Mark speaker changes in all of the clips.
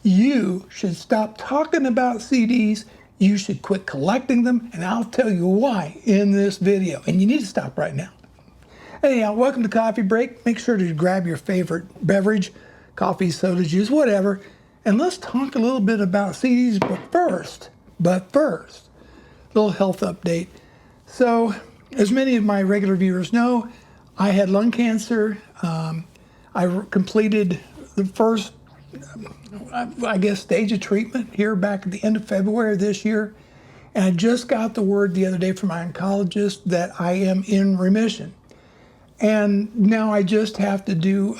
Speaker 1: You should stop talking about CDs. You should quit collecting them, and I'll tell you why in this video. And you need to stop right now. Anyhow, welcome to Coffee Break. Make sure to grab your favorite beverage, coffee, soda, juice, whatever, and let's talk a little bit about CDs. But first, a little health update. So, as many of my regular viewers know, I had lung cancer. I completed the first stage of treatment here back at the end of February of this year. And I just got the word the other day from my oncologist that I am in remission. And now I just have to do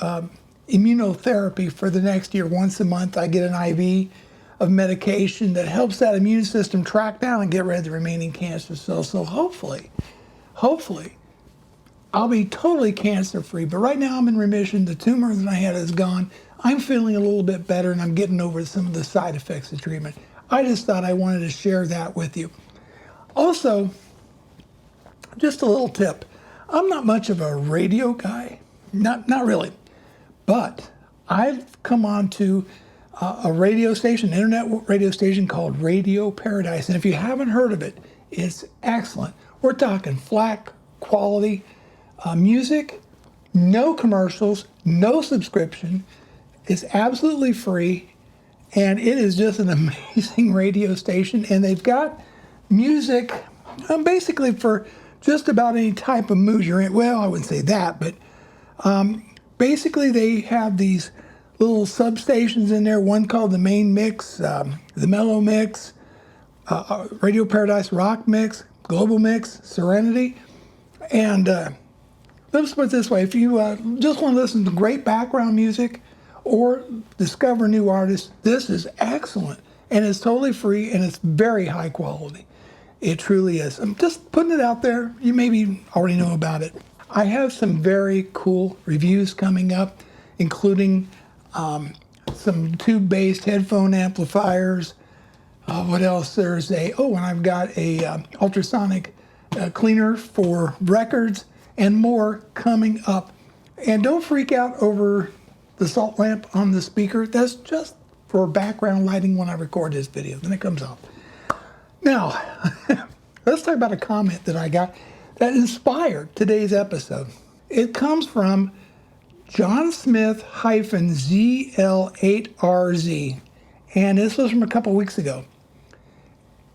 Speaker 1: immunotherapy for the next year. Once a month, I get an IV of medication that helps that immune system track down and get rid of the remaining cancer cells. So hopefully, I'll be totally cancer-free. But right now I'm in remission. The tumor that I had is gone. I'm feeling a little bit better, and I'm getting over some of the side effects of treatment. I just thought I wanted to share that with you. Also, just a little tip. I'm not much of a radio guy, not really, but I've come on to a radio station, internet radio station called Radio Paradise. And if you haven't heard of it, it's excellent. We're talking flat quality music, no commercials, no subscription. It's absolutely free, and it is just an amazing radio station. And they've got music basically for just about any type of mood you're in. Well, I wouldn't say that, but basically they have these little substations in there, one called the Main Mix, the Mellow Mix, Radio Paradise Rock Mix, Global Mix, Serenity. And let's put it this way, if you just want to listen to great background music or discover new artists, this is excellent. And it's totally free, and it's very high quality. It truly is. I'm just putting it out there. You maybe already know about it. I have some very cool reviews coming up, including some tube-based headphone amplifiers. What else? And I've got a ultrasonic cleaner for records and more coming up. And don't freak out over the salt lamp on the speaker. That's just for background lighting when I record this video. Then it comes off. Now, let's talk about a comment that I got that inspired today's episode. It comes from John Smith-ZL8RZ, and this was from a couple weeks ago.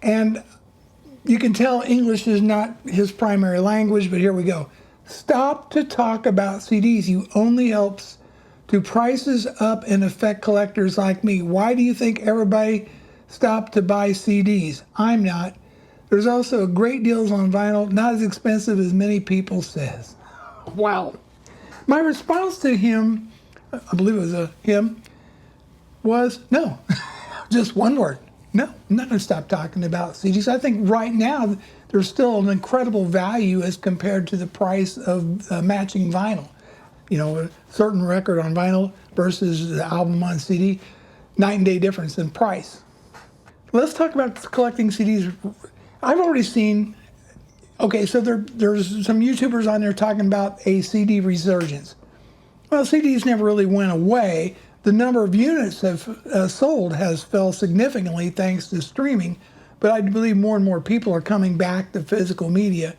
Speaker 1: And you can tell English is not his primary language, but here we go. Stop to talk about CDs. You only helps to prices up and affect collectors like me. Why do you think everybody stopped to buy CDs? I'm not. There's also a great deals on vinyl, not as expensive as many people says. Wow. My response to him, I believe it was him, was no. Just one word. No, I'm not going to stop talking about CDs. I think right now there's still an incredible value as compared to the price of matching vinyl. You know, a certain record on vinyl versus the album on CD, night and day difference in price. Let's talk about collecting CDs. I've already seen, so there's some YouTubers on there talking about a CD resurgence. Well, CDs never really went away. The number of units have sold has fell significantly thanks to streaming, but I believe more and more people are coming back to physical media.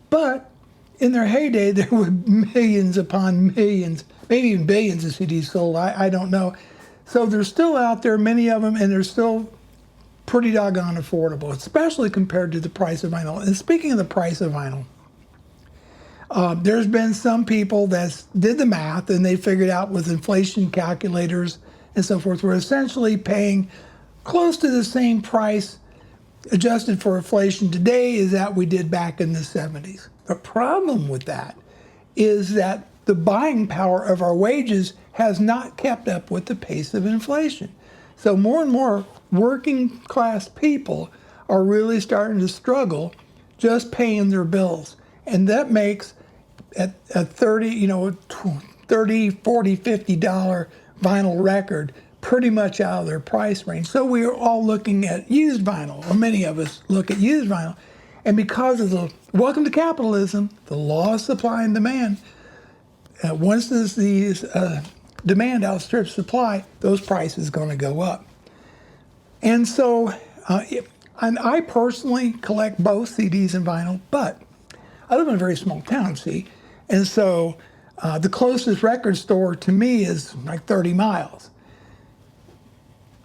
Speaker 1: But in their heyday, there were millions upon millions, maybe even billions of CDs sold. I don't know. So they're still out there, many of them, and they're still pretty doggone affordable, especially compared to the price of vinyl. And speaking of the price of vinyl, there's been some people that did the math, and they figured out with inflation calculators and so forth, we're essentially paying close to the same price adjusted for inflation today as that we did back in the 70s. The problem with that is that the buying power of our wages has not kept up with the pace of inflation. So more and more working class people are really starting to struggle just paying their bills. And that makes a $30, $40, $50 vinyl record pretty much out of their price range. So we are all looking at used vinyl, or many of us look at used vinyl. And because of the, welcome to capitalism, the law of supply and demand, once these demand outstrips supply, those prices are going to go up. And so, and I personally collect both CDs and vinyl, but I live in a very small town, see? And so the closest record store to me is like 30 miles.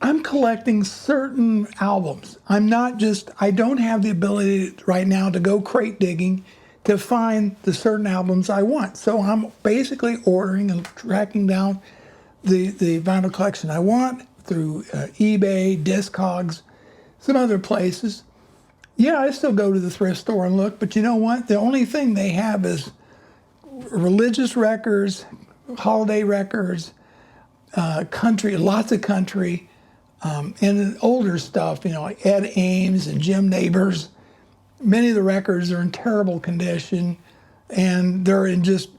Speaker 1: I'm collecting certain albums. I don't have the ability right now to go crate digging to find the certain albums I want. So I'm basically ordering and tracking down the vinyl collection I want through eBay, Discogs, some other places. Yeah, I still go to the thrift store and look, but you know what? The only thing they have is religious records, holiday records, country, lots of country, and older stuff, like Ed Ames and Jim Neighbors. Many of the records are in terrible condition, and they're you just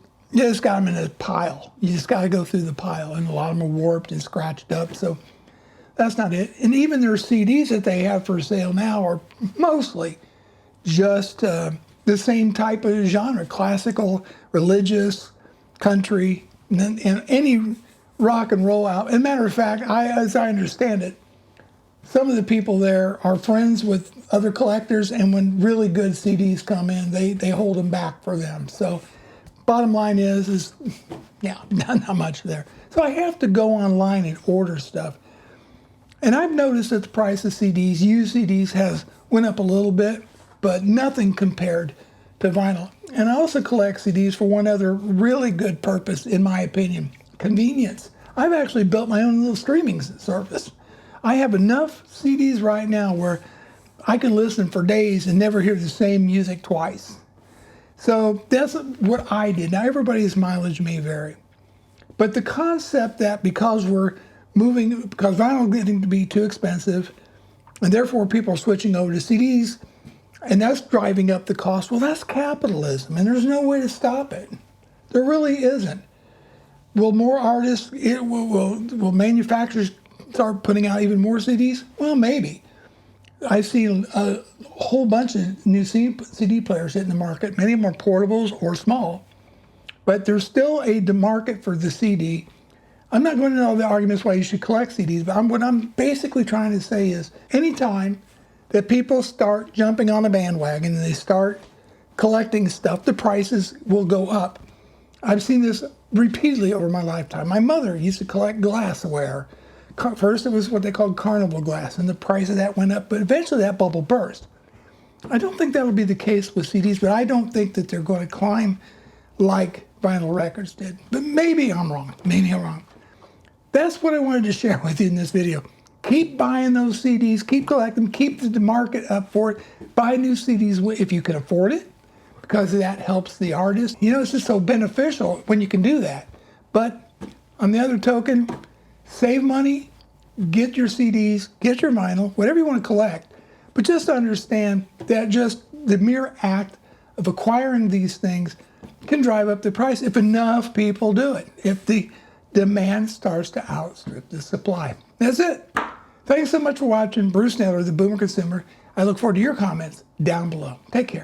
Speaker 1: got them in a pile. You just got to go through the pile, and a lot of them are warped and scratched up, so that's not it. And even their CDs that they have for sale now are mostly just the same type of genre, classical, religious, country, and any rock and roll out. As a matter of fact, as I understand it, some of the people there are friends with other collectors, and when really good CDs come in, they hold them back for them. So bottom line is yeah, not much there. So I have to go online and order stuff. And I've noticed that the price of CDs, used CDs, went up a little bit, but nothing compared to vinyl. And I also collect CDs for one other really good purpose, in my opinion, convenience. I've actually built my own little streaming service. I have enough CDs right now where I can listen for days and never hear the same music twice. So that's what I did. Now everybody's mileage may vary. But the concept that because vinyl is getting to be too expensive, and therefore people are switching over to CDs, and that's driving up the cost, well, that's capitalism, and there's no way to stop it. There really isn't. Will more artists, will manufacturers start putting out even more CDs? Well, maybe. I've seen a whole bunch of new CD players hitting the market. Many of them are portables or small, but there's still a market for the CD. I'm not going into all the arguments why you should collect CDs, but what I'm basically trying to say is anytime that people start jumping on a bandwagon and they start collecting stuff, the prices will go up. I've seen this repeatedly over my lifetime. My mother used to collect glassware. First, it was what they called carnival glass, and the price of that went up, but eventually that bubble burst. I don't think that'll be the case with CDs, but I don't think that they're going to climb like vinyl records did. But maybe I'm wrong. Maybe I'm wrong. That's what I wanted to share with you in this video. Keep buying those CDs, keep collecting them, keep the market up for it. Buy new CDs if you can afford it, because that helps the artist. It's just so beneficial when you can do that. But on the other token, save money, get your CDs, get your vinyl, whatever you want to collect. But just understand that just the mere act of acquiring these things can drive up the price if enough people do it. If the demand starts to outstrip the supply. That's it. Thanks so much for watching. Bruce Naylor, the Boomer Consumer. I look forward to your comments down below. Take care.